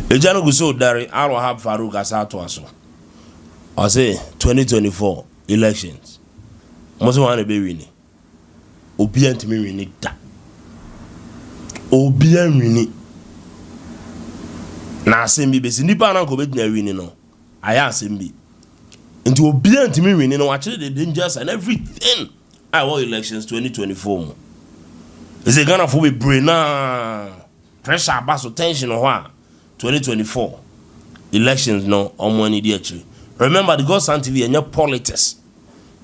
Ejano guso dari Wahab Farouk asato aso. I say 2024 elections. Most want to be winning. Obedient me winning da. Obedient winning. Na asembi be nipa na ko be na winning no. Aya asembi. Into obedient me winning no actually the dangers and everything. I want elections 2024. Is it gonna for be brain na pressure basso tension or what? 2024 elections no on money dear tree. Remember the Godson TV and your politics.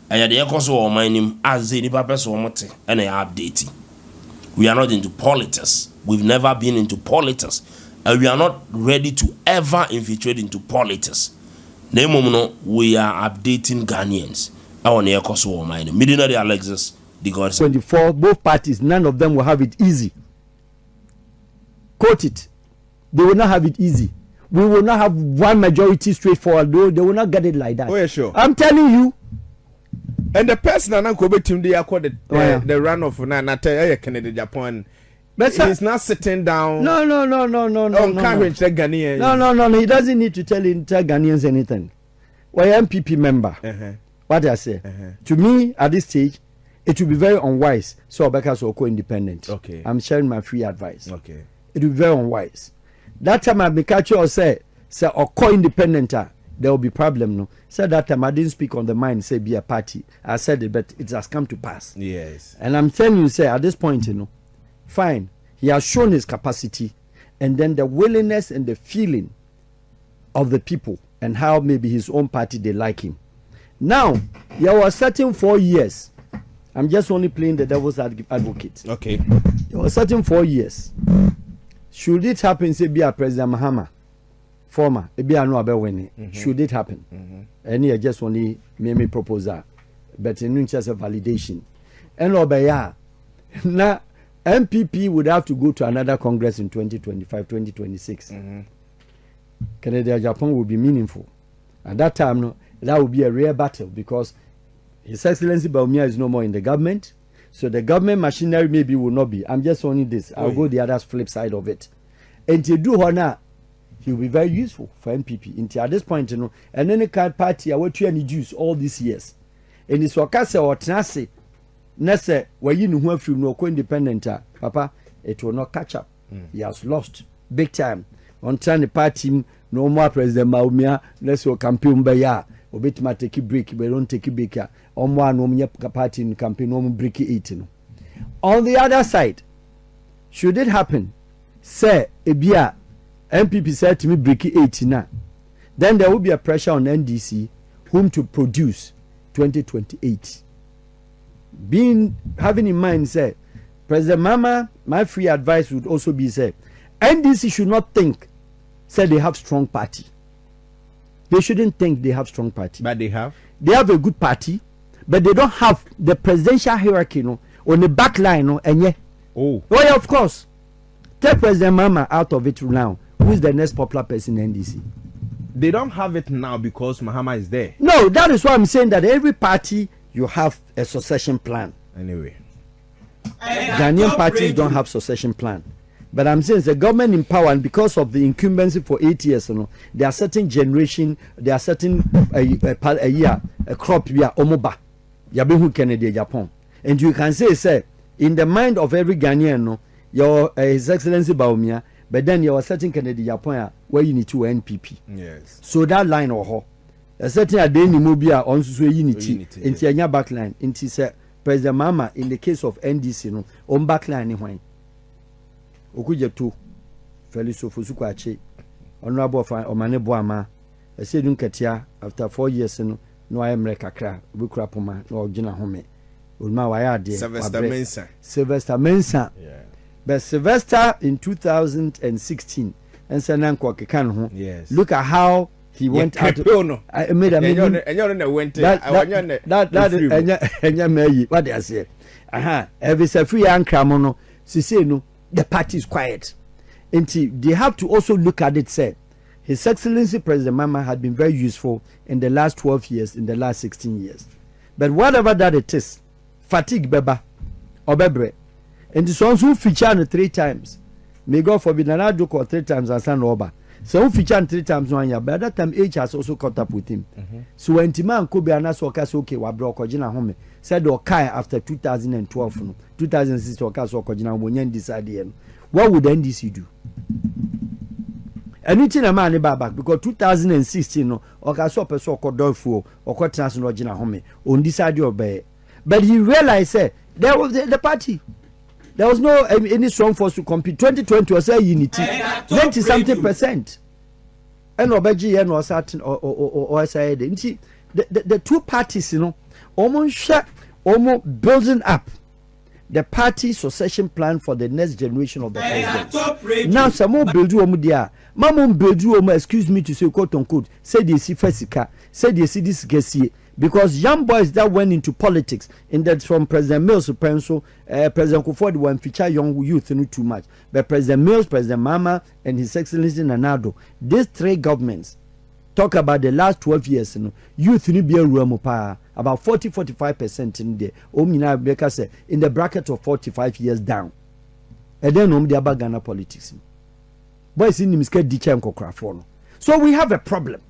And the echoes or my name as the purpose or mote and I updating. We are not into politics. We've never been into politics. And we are not ready to ever infiltrate into politics. We are updating Ghanaians. Our near cost or mine. Millionaire Alexis, the Godson. 24, both parties, none of them will have it easy. Quote it. They will not have it easy. We will not have one majority straightforward. They will not get it like that. Oh, yeah, sure. I'm telling you. And the person and Uncle Betim, they are called the run of Nana Kennedy Japan. But he's not sitting down. No. He doesn't need to tell Ghanaians anything. We're MPP member. What I say. To me, at this stage, it will be very unwise. So Obeka so co-independent. Okay. I'm sharing my free advice. Okay. It will be very unwise. That time I make or say or co-independent, there will be problem. No, so that time I didn't speak on the mind. Say be a party. I said it, but it has come to pass. Yes. And I'm telling you, say at this point, fine. He has shown his capacity, and then the willingness and the feeling of the people, and how maybe his own party they like him. Now, there was certain 4 years. I'm just only playing the devil's advocate. Okay. There was certain 4 years. Should it happen, say, be a President Mahama, former, be a no abe winning. Should it happen? And here just only me proposal, but in just a validation. And obey now, MPP would have to go to another Congress in 2025, 2026. Canada, Japan will be meaningful. At that time, no, that would be a rare battle because His Excellency Baumia is no more in the government. So the government machinery maybe will not be. I'm just only this. I'll go the other flip side of it. And to do honor, he will be very useful for MPP. At this point, and any card party, I want to any juice all these years. And it's Wakase or Tenase, Nesse, where you know who from no co-independent, Papa, it will not catch up. He has lost big time. On time the party, no more President Baumia, let's go campaign by ya. Obit ma take break, but don't take break. On one no party in campaign, no break 18. On the other side, should it happen, say Ebia MPP said to me break 18 then there will be a pressure on NDC whom to produce 2028. Having in mind, say President Mama, my free advice would also be say NDC should not think say they have strong party. They shouldn't think they have strong party. But they have a good party, but they don't have the presidential hierarchy on the back line and yeah. Oh yeah, of course. Take President Mama out of it now. Who is the next popular person in NDC? They don't have it now because Mahama is there. No, that is why I'm saying that every party you have a succession plan. Anyway, Ghanaian parties don't have succession plan. But I'm saying the government in power, and because of the incumbency for 8 years, there are certain generation, there are certain a year, a crop year, omoba, Yabihu Kennedy, Japan. And you can say, in the mind of every Ghanaian, your His Excellency Baumia, but then you are certain Kennedy Japan where you need to NPP. Yes. So that line or ho, a certain Adeni Mobia on unity, into your backline, into say President Mama in the case of NDC, on backline when. Okuje tu Feliso Fusukwache honorable for Omane Boama I said Nkatia after 4 years no I am rekakra bukura poma no ogina home ulma waya de Sylvester Mensah yeah. But Sylvester in 2016 and Sanan Kwakekan ho yes. Look at how he went out. I made a meaning. That what they say. Every free and cramono. She say no. The party is quiet. And they have to also look at it, say, His Excellency President Mama had been very useful in the last 12 years, in the last 16 years. But whatever that it is, fatigue beba, or bebre. And the ones who feature 3 times, may God forbid, and I do 3 times and stand over. So feature 3 times 1 year, but that time age has also caught up with him. So when Timan could be an asokas okay, wa bro kojina home said or kai after 2012, 2006 or kas or kojina when decided what would NDC do? Anything a man back because 2016 no or kas or person or dolfo or quite national jina home on decide your bay. But he realized there was the party. There was no any strong force to compete. 2020 was a unity, 90-something%. And Obeji and was certain or said the two parties, almost building up the party succession plan for the next generation of the president. Now some more build you omudia, mamon build you excuse me to say quote unquote, say they see Fesika, say they see this Gessie. Because young boys that went into politics, and that's from President Mills to President Kufuor one feature young youth no too much. But President Mills, President Mama, and His Excellency Nanado, these 3 governments talk about the last 12 years. Youth ni be about 40-45% in there. In the bracket of 45 years down. And then the about Ghana politics. Boys in Miske Dicha and Kokrafono. So we have a problem.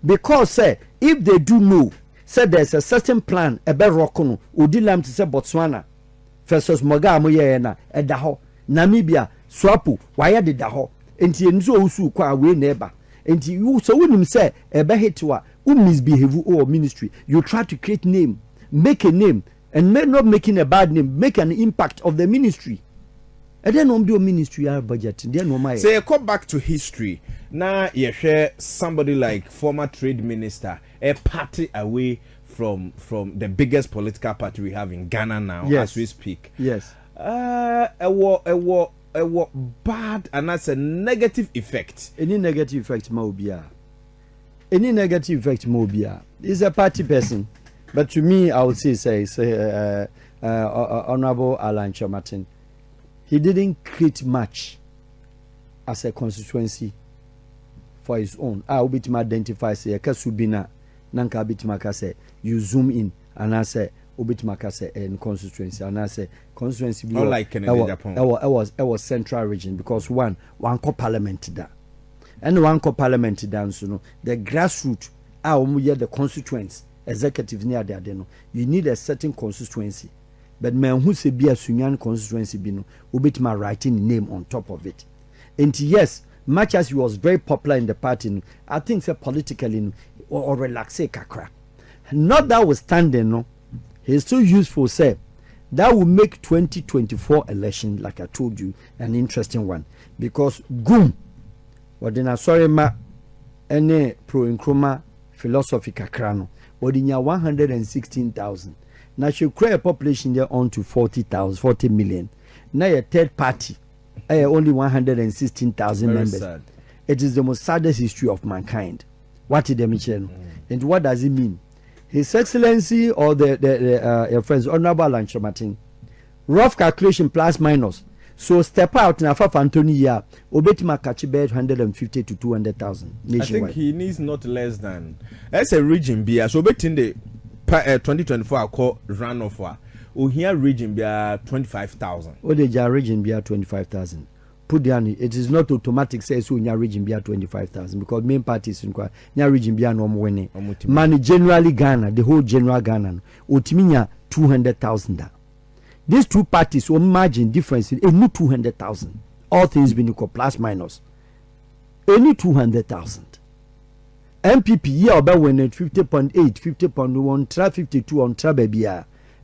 Because if they do know, said there's a certain plan ebe rokono odilam to say Botswana versus Mogamo na edaho Namibia swapo waya de daho enti enzo usu kwa we neighbor enti you so unim say ebe hitwa misbehave or ministry you try to create name make a name and not making a bad name make an impact of the ministry. And then do ministry our budget. Then say come back to history. Now you share somebody like former trade minister, a party away from the biggest political party we have in Ghana now, yes, as we speak. Yes. A bad and that's a negative effect. Any negative effect mobia. Any negative effect mobia. He's a party person. But to me, I would say Honorable Alan Chomartin. He didn't create much as a constituency for his own. I will be to identify say Kasubina Nanka Bitmaka say you zoom in and I say Obitmaka say in constituency and I say constituency not like Kennedy Japan. I was central region because one co-parliament da. And one co-parliament dance, the grassroots are the constituents, executive near there. You need a certain constituency. But men who say be a Sunyan constituency bino ubit my writing name on top of it. And yes, much as he was very popular in the party, I think say politically or relaxe kakra. Not that was standing, no. He's still useful, say that will make 2024 election, like I told you, an interesting one. Because goom, what then I sorry ma any pro incroma philosophy kakrano, what in 116,000. Now she create a population there on to 40 million. Now a third party, only 116,000 members. Sad. It is the most saddest history of mankind. What is the mission? And what does it mean? His Excellency or your friends, Honorable Alan Chomartin, rough calculation plus minus. So step out in a far Anthony year, Obetima Kachibet 150 to 200,000 nationwide. I think he needs not less than. That's a region beer. So betin the 2024 I call run off. Here region be 25,000. Oh, the region be 25,000. Put down it is not automatic says so your region be 25,000 because main parties in your region be no winning. Money generally Ghana, the whole general Ghana, Utiminya 200,000. These two parties will margin difference in a new 200,000. All things being equal plus minus. Any 200,000. MPP year about when 50.8, 50.1, tra 52 on tra baby.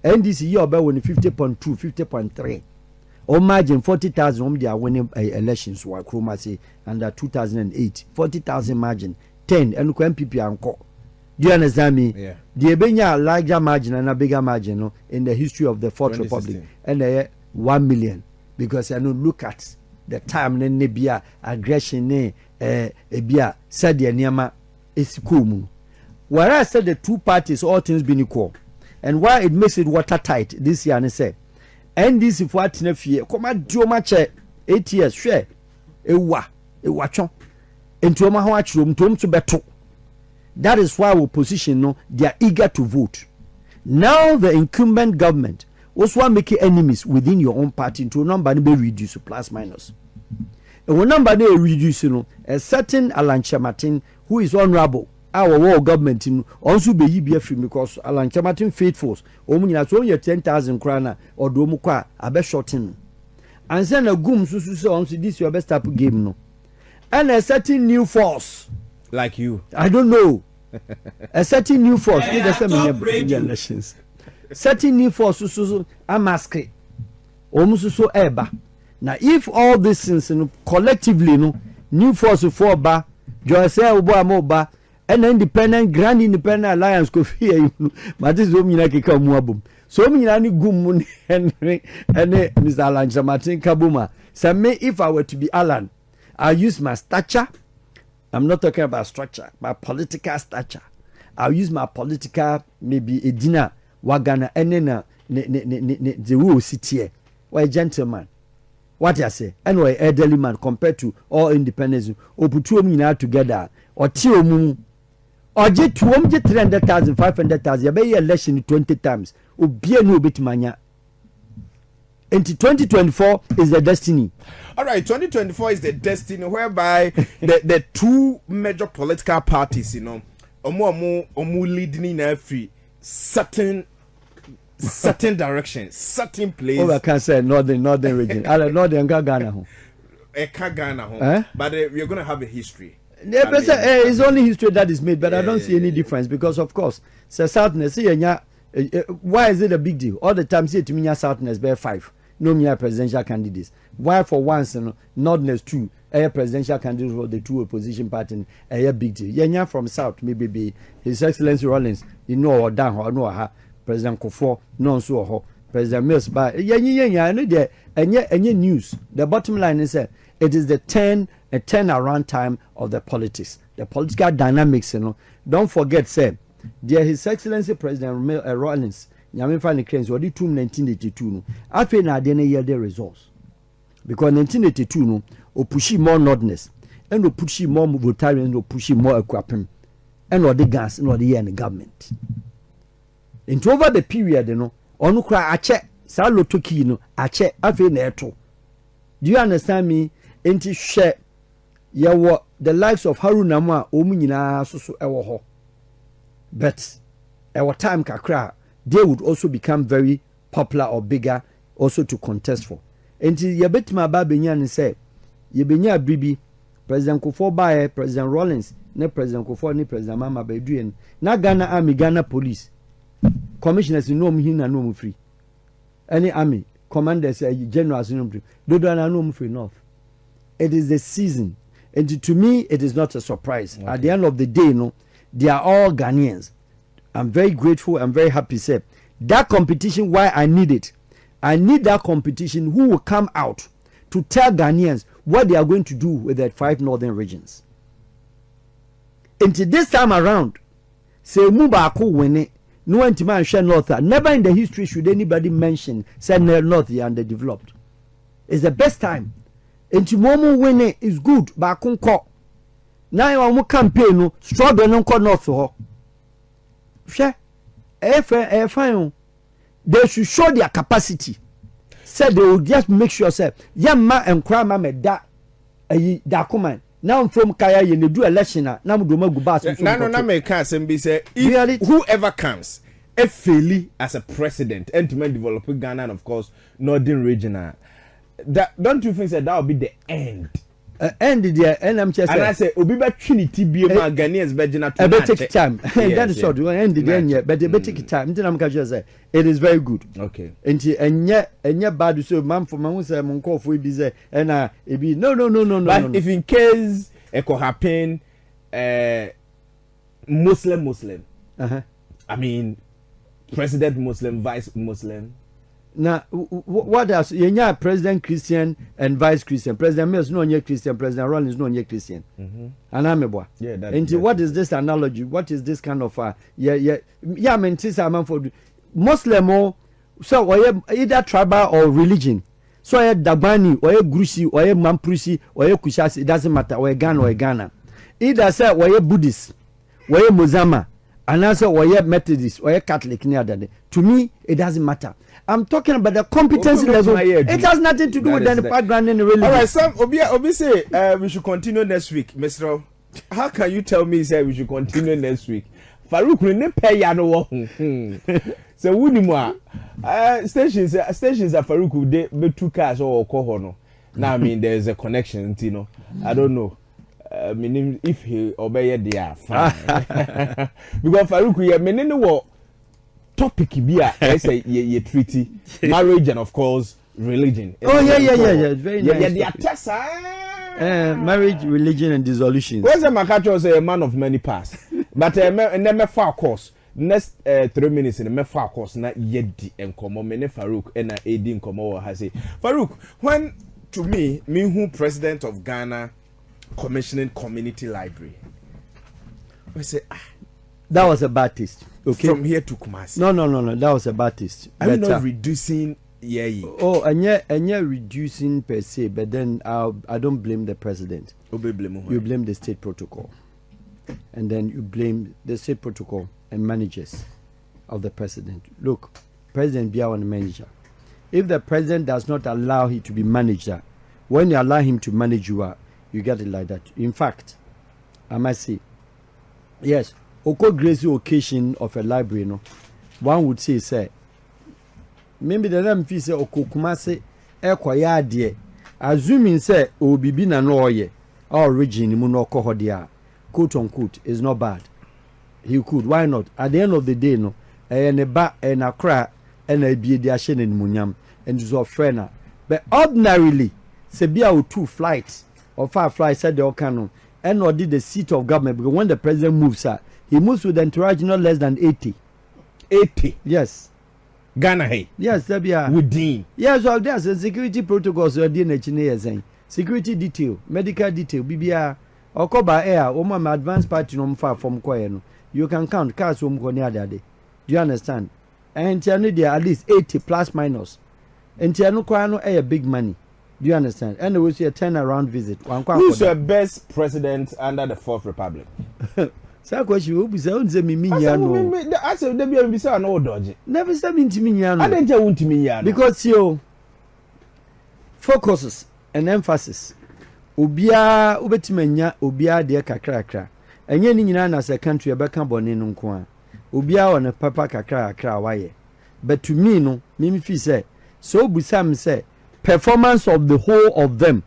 NDC year about when 50.2, 50.3. Or margin 40,000 they are winning elections were Chroma say under 2008. 40,000 margin 10 and MPP anko. Do you understand me? Yeah. The Ebenya larger margin and a bigger margin no, in the history of the Fourth Republic. And 1 million. Because I know look at the time then nebia aggression ne ebia said the Niama is cool. Whereas said the two parties all things being equal. And why it makes it watertight this year and say NDC for atenafie koma dioma che 8 years hwe ewachon entuoma ho achirom tom to beto. That is why we position no they are eager to vote. Now the incumbent government also want make enemies within your own party to number be reduce plus minus. When number they reduce, a certain Alan Chamatin who is honorable. Our world government also be free because Alan Chamatin faithfuls. Omuna so only 10,000 krana or domukwa abe shorting. And send a goom so on this your best type of game no. And a certain new force. Like you. I don't know. A certain new force. Elections. Certain new force so a mask. Almost so eba. Now if all these things collectively no new force for ba Joyce Obo Amoba and independent grand independent alliance go fear you but this woman like a muabum so many gum Henry and Mr. Alan Martin Kabuma say me if I were to be Alan I'll use my stature. I'm not talking about structure, my political stature. I'll use my political maybe a dinner wagana and then the rule sit here. Why gentleman? What I say? Anyway, elderly man compared to all independents or put two now together or two moon or jet 200,000, 500,000. You be election 20 times. Or be a no bit mania. Into 2024 is the destiny. All right, 2024 is the destiny whereby the two major political parties, omu leading in every certain direction, certain place. Oh, I can't say northern region. I don't northern Ghana. But we're going to have a history. Yeah, it's only history that is made, but I don't see any difference because, of course, Southerners. Why is it a big deal? All the time, say to me, Southerners bear 5. No mere presidential candidates. Why for once, Northerners 2, a presidential candidate for the two opposition party, a big deal. Yenya from South, maybe be His Excellency Rollins, or down or no ha, President Kufuor, non so ho, President Mills, but I know there, and yet news. The bottom line is that it is the turnaround time of the politics, the political dynamics, Don't forget, say, dear His Excellency President Rollins. Nyame fa ne claims odi 1982 no afi na ade na year the results because 1982 no o pushi more northerners and o pushi more votarians o pushi more equipment and o the gas and o the year in the government into over the period no onu kra ache sa lotoki no ache afi na eto. Do you understand me? Enti hwe ye the likes of Haruna Mo a omu nyina so ewo ho but ewo time kakra they would also become very popular or bigger also to contest for. Until you bet my baby and say, you be near Bibi, President Kufuor by President Rollins, ne President Kufuor, ne President Mama by doing. Na Ghana Army, Ghana Police. Commissioners no hina no free. Any army, commanders, generals no free. Do no free enough. It is the season. And to me, it is not a surprise. Okay. At the end of the day, they are all Ghanaians. I'm very grateful. I'm very happy. Say that competition. Why I need it? I need that competition. Who will come out to tell Ghanaians what they are going to do with the 5 northern regions? Until this time around, say Mubako win it. No one to mention North. Never in the history should anybody mention say North are underdeveloped. It's the best time. Until Momo win it is good. Bakunko. Now you campaign no struggle no North ho. Fine. They should show their capacity. Said they will just make sure say yamma and crama me da command. Now from Kaya you do election now do magu bass. No me can say if whoever comes fail as a president and to develop Ghana and of course northern region that don't you think that will be the end? End there and I'm just and I say obi be trinity be ma Ghanaians be gina to take time. That is all end the end but they take time. Nti am ka say it is very good. Okay. Nti enye bad so man for man say mon call for be say and e be no. But if in case it could happen Muslim I mean president Muslim, vice Muslim. Now, what else? You're President Christian and Vice Christian. President Mills no nye Christian. President Rollins no nye Christian. And I'm a boy. Yeah, that's what is this analogy? What is this kind of yeah? I mean, this I'm for Muslim so either tribal or religion. So Dabani or Grusi or Mamprusi or Kushas. It doesn't matter. Or Ghana or Ghana. Either say or Buddhist, or Muzama. And I say, "Oye Methodist, oye Catholic, near that." To me, it doesn't matter. I'm talking about the competency level. It has nothing to do with the background in the religion. All right, Sam. Obi say we should continue next week, Mr. How can you tell me say we should continue next week? Farouk we ne pay ya no wo. So wuni mu a stations that Farouk dey be 2 cars or ko no. Now I mean there's a connection, you know. I don't know. Meaning if he obey there fine. Because Farouk ye meaning wo topic bi a say ye treaty marriage and of course religion. Oh yeah. Very nice. Yeah, marriage, religion, and dissolution. Where's the Makacho say a man of many paths? But me far course. Next 3 minutes in the far course na yedi and komo mene Farouk and Edi komo has say Farouk when to me who president of Ghana commissioning community library. We say that was a bad taste. Okay. From here to Kumasi. No. That was a bad taste. I'm not reducing. Oh, and you're reducing per se, but then I don't blame the president. You blame the state protocol, and then you blame the state protocol and managers of the president. Look, President Biya the manager. If the president does not allow him to be manager, when you allow him to manage you get it like that. In fact, I must say, yes, Oko Gracie occasion of a library, no, one would say, maybe the name fee say Okokumase Ekwaya de, assuming say Obibi na no ye, or origin no kohodia, quote unquote, is not bad. He could, why not? At the end of the day, no, and a ba and a cry and a be the ashen in Munyam and so friend. But ordinarily, Sebia with 2 flights or 5 flights said the Okano and or did the seat of government because when the president moves, he moves with entourage not less than 80. 80? Yes. Ghana hey. Yes, there be within. Yes, well, there's a security protocols or DNA security detail, medical detail, BBR, or Koba Air, or my advanced party no far from Koyeno. You can count cars home Konya day. Do you understand? And there at least 80 plus minus. And Tiano Koyano air big money. Do you understand? And there was a turnaround visit. Who's your best president under the 4th Republic? Sa question will be say me no. I said there be say no dodge. Never say me no. I don't want me because you focuses and emphasis. Obia ubetimanya obia de kakrakra. Enye ni nyina na say country abeka bone no nko a. Obia on papa kakrakra waye. But to me no, me feel say so busam say performance of the whole of them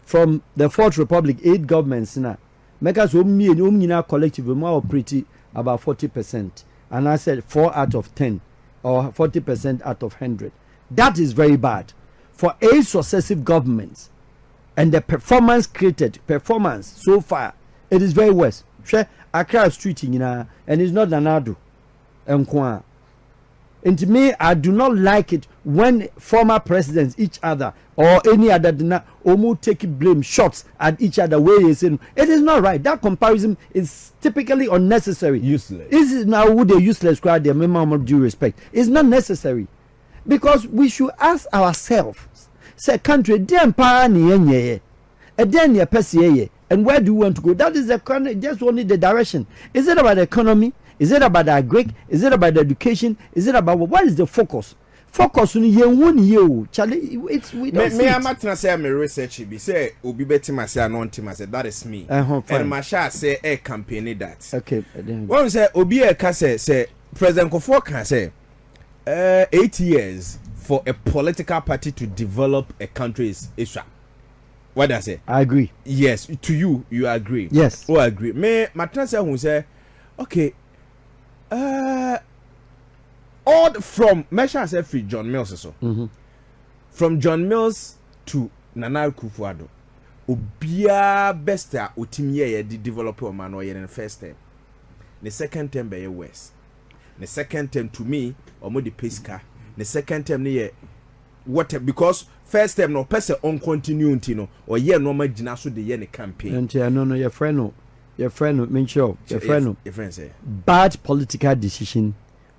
from the 4th Republic 8 governments na make us collective we more pretty about 40%, and I said 4 out of 10 or 40% out of 100. That is very bad for 8 successive governments, and the performance so far it is very worse. Accra street and it's not Nanado and Kwa. And to me, I do not like it when former presidents each other or any other omu take blame shots at each other way is in. It is not right. That comparison is typically unnecessary. Useless. Is it now would they useless cry their minimum due respect? It's not necessary. Because we should ask ourselves, say country dem pa ni enye e den ye pese and where do we want to go? That is just only the direction. Is it about the economy? Is it about the agric? Is it about the education? Is it about what is the focus? Focus on you, Charlie. It's we don't. Me am not say me research be say obi betima say anontima say that is me. And Masha say a campaign that. Okay. One say obi e ka say President Kofo can say 8 years for a political party to develop a country is Israel. What does it? I agree. Yes, to you agree. Yes. Oh, I agree. Me matna say who say okay. All from Mesha said free John Mills so. From John Mills to Nana Akufo-Addo. Obia besta utimi ye di developer man or in the first term. The second term be West. The second term to me omo di pesca. The second term ni what because first term no person on continuity no or ye no ma gina so de ye ne campaign. And no your friend no. Your friend, Mincho, your friend, say bad political decision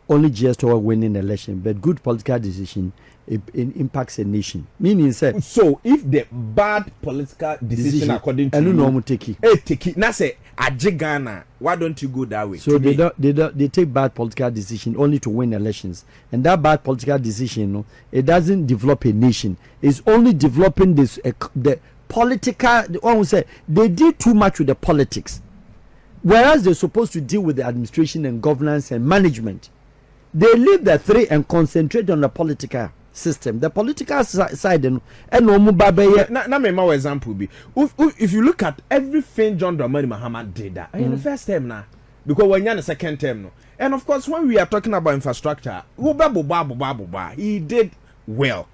only just toward winning the election, but good political decision it impacts a nation. Meaning, so if the bad political decision according to you, take it. Na say Ghana. Why don't you go that way? So they take bad political decision only to win elections, and that bad political decision, it doesn't develop a nation. It's only developing this the political. One will say they did too much with the politics, whereas they're supposed to deal with the administration and governance and management. They leave the three and concentrate on the political system. The political side and no mubabe. Na me my example be if you look at everything John Dramani Mahama did that in the first term now, because when you're in the second term no, and of course when we are talking about infrastructure, he did well.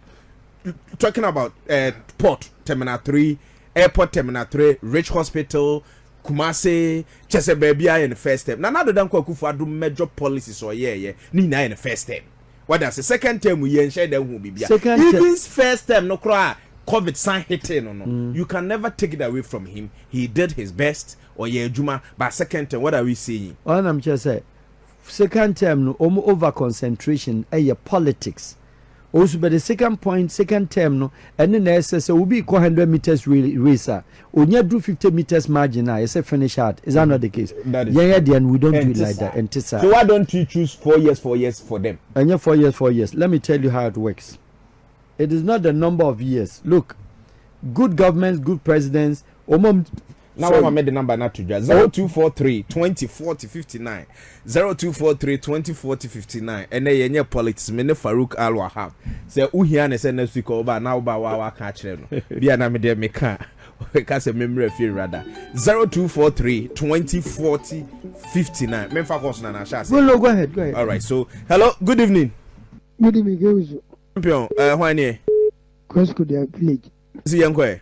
Talking about port terminal 3, airport terminal 3, Rich Hospital, Kumasi, Chesebebia in the first term. Now the Danko Kufa do major policies or Nina in the first term. What does the second term we share them will be even first term no cry COVID sign hitting no. You can never take it away from him. He did his best or Juma, but second term what are we seeing? All I'm just saying, second term no over concentration politics. Also, but the second term no, and then there says will be 100 meters racer. Only do 50 meters margin. I say finish hard. Is that not the case? That is and we don't do it like that. So why don't you choose 4 years for them? And yeah, 4 years. Let me tell you how it works. It is not the number of years. Look, good governments, good presidents. Now I made the number not to just 0243 2040 59 0243 2040 59 and then your politics mene Farouk Al Wahab say uhiane say next week over now ba wa catch no bia na me de me ka say memory feel rather 0243 2040 59 me fa course na sha say go ahead all right. So hello, good evening Gozo champion why ne Cosco their village see yanko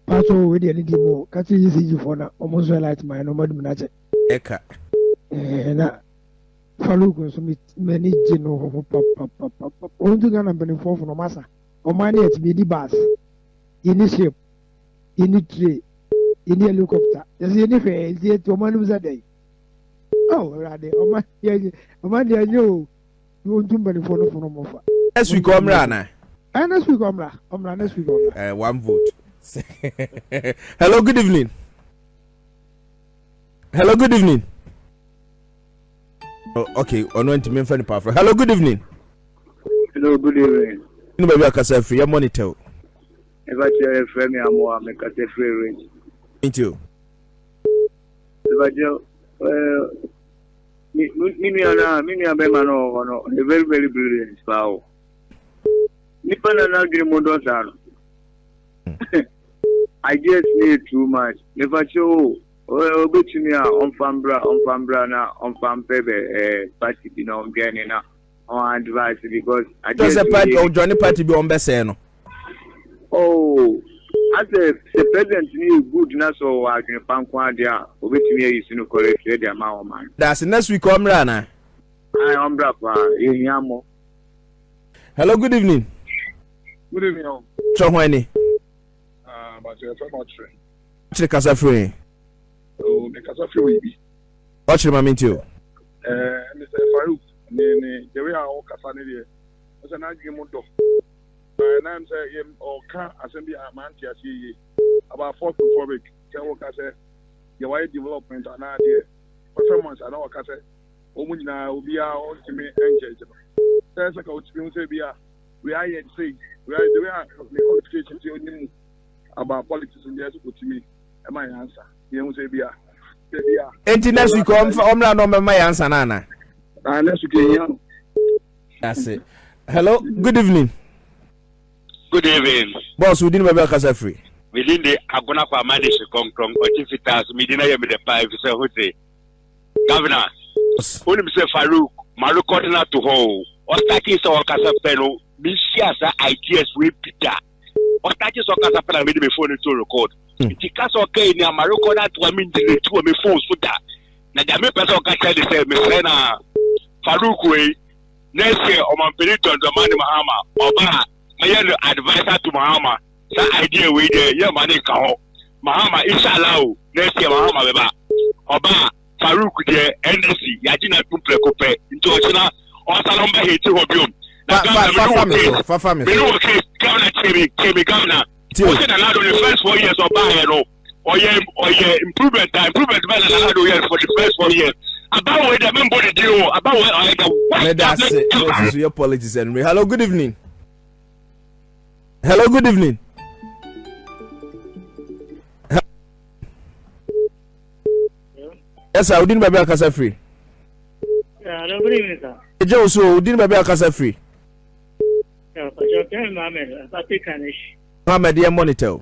Paso with the demo, catching easy for now, almost like my normal manager. Eka. Na Faluko, so many general papa. Only gonna be for no massa. Or money at be the bus. In the ship, in the tree, in the helicopter. There's any fair, is yet to man was a day. Oh, rather, oh my dear, you won't do money for no more. Next week, Omrana. And next week, Omra, next week, one vote. Hello, good evening. Hello, good evening. Oh, okay, on went to me for the power. Hello, good evening. Hello, good evening. You know, I can free your monitor. If I tell a friend, I'm more, make a free range. Thank you. If I tell, Mini Abemano, a very, very brilliant spouse. Nippon and Agrimodosano. I just need too much. If I show, bet me on Fambra, on Fampebe, party, you know, getting on advice because I just a party or Johnny Party be on Besseno. Oh, as the president knew good, not so I can find Quadia, bet me is in a correct the amount man. That's next week, Omrana. I am Brapa, in Yamo. Hello, good evening. Good evening. So, when but you're from Montreal. Check us a free. Oh, because of you, watch your mammy too. Mr. Farouk, the way I walk as an idiot, as an argument. And I'm saying, or can't assembly a man to see about 4 to 4 weeks. Can work as a your white development and idea. Performance, I know, Cassa. Omuna will be our ultimate engine. There's a coach, we are yet saying, we are the way the qualification to you. About politics in the to me, and my answer. You say, Bia. Next week, no, my answer, Nana. Unless you can. That's it. Hello, good evening. Good evening. Boss, we didn't have a free. Within the Agona Manage Kong or Tifitas, Medina with the 5 say, Governor, when you say Farouk, Marukotina to hold, or Takis or Casapeno, Misiasa ideas with Peter. Or touches or Casapana made before the to record. It is okay near Morocco that to mean the 2 me phones for that. Now, the American Cassia said, Miss Rena Farouk, next year, or Mampirito and Dramani Mahama, or Baha, my advisor to Mahama, that idea with your money, Mahama, inshallah, next year, Mahama, Beba, or Baha, Farouk, the NSC, Yajina Tumplecope, into China, or Salomba Hiti Hobium. Governor Governor. Was it allowed on the first 4 years of Bahano or improvement, improvement, Ghana do here for the first 4 years. About where the member the deal, about where I got Let us say, this is your politics anyway. Hello, good evening. Hello, good evening. Yes, sir. Udin Baby Akasa free. Hello, good evening, sir. Joe, so Udin Baby Akasa free. Yeah, but you're telling Mohammed, I think I need. Mohammed, your monitor.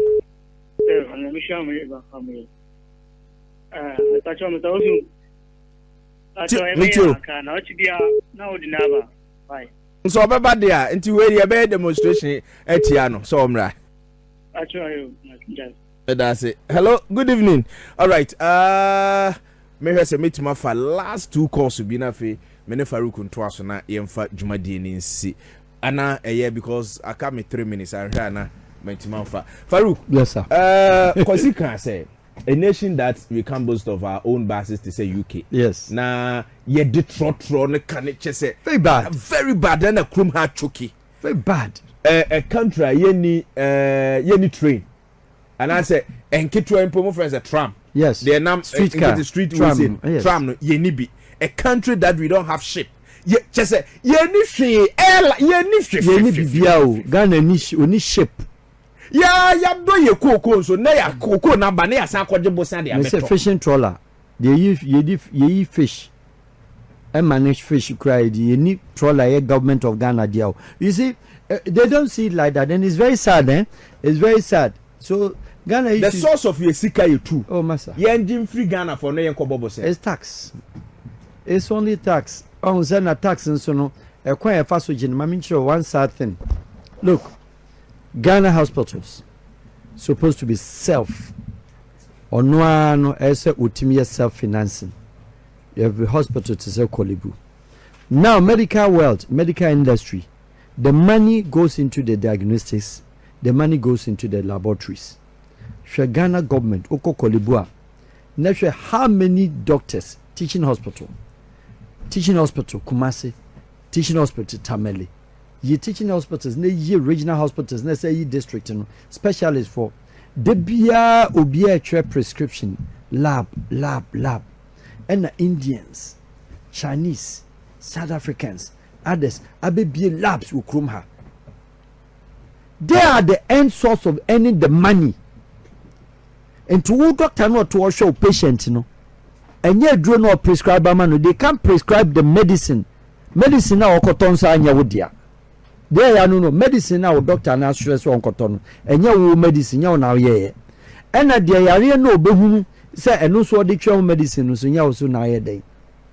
Let me show me about family. I touch on the thousand. Me too. Now to be now the never. Bye. So about there, until where you be demonstration at Tiano. So I'm right. Actually, That's it. Hello, good evening. All right. Maybe say meet my for last 2 calls to be na fe. Me ne Farouk ntwaso na yemfa dwumadi ni nsi. Ana because I come me 3 minutes and na mentima fa. Farouk. Yes, sir. Kosi can say a nation that we can boast of our own bases to say UK. Yes. Na ye de trotro ne kan say very bad. Very bad and a crum ha choki. Very bad. A country ye train. And I say enkitwa impomo friends a tram. Yes. They are street car. The street tram. Yes. Tram no ye ni bi. A country that we don't have ship. Ye just say ye ni hwe ye ni bibia o Ghana ni ship. Ya do ye koko so na ya koko na ba na ya san kwaje bosan de abeto. It's a fishing trawler. They use fish. And manage fish cry. You need trawler here government of Ghana deal. You see, they don't see it like that, and it's very sad, eh? It's very sad. So Ghana the source of your sika you too. Oh massa. Ye engine free Ghana for no yen kobobo say. It's tax. It's only tax. On send a tax and so no. A quite fast with one sad thing. Look, Ghana hospitals supposed to be self or no as a ultimate self-financing. Every hospital to sell Kolibu. Now medical world, medical industry, the money goes into the diagnostics, the money goes into the laboratories. Sure, Ghana government, Oko Kolibua, not sure how many doctors, teaching hospital, Kumasi, teaching hospital Tamale, ye teaching hospitals, ne ye regional hospitals, ne say ye district, specialists for the bia obia prescription, lab, and the Indians, Chinese, South Africans, others, abebe labs will chrome her. They are the end source of earning the money. And to doctor not to show patient, and yet do not prescribe a man, they can't prescribe the medicine. Medicine now cotton sanya wodia. There are no medicine now, doctor now stress on cotton, and you medicine now ye. And at the area no behum say and no so the medicine so ya so na ye day.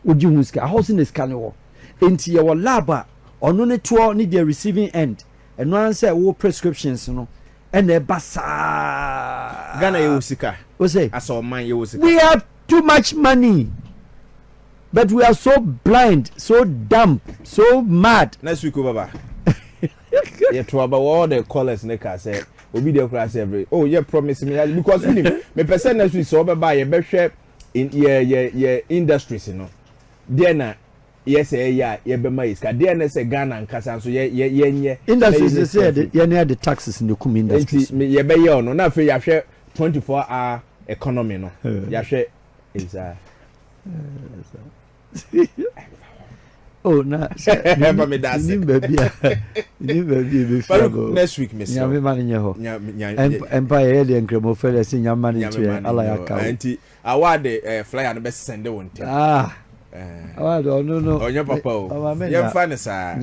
Would you muska house in this canoe? Into your lab or no net to need the receiving end. And one say wo prescriptions and the basa Ghana yusika. What say? I saw mine yusika. We have too much money. But we are so blind, so dumb, so mad. Next week over. Yeah, to about all the callers Neka say will be the class every. Oh, yeah, promise me because me person next week so by a better in industries, Then yes, yeah, be is then say Ghana and Kasan so yeah. Industries said yeah near the taxes in the kum industries. Yeah, be no na fe ya share 24-hour economy no. Ya share is oh na remember me that ni baby be next week miss nyame man nye ho empire the nkremo fele si nyame man nche ala ya ka anti award flyer no be send won award no onye papa o yem fa ne sa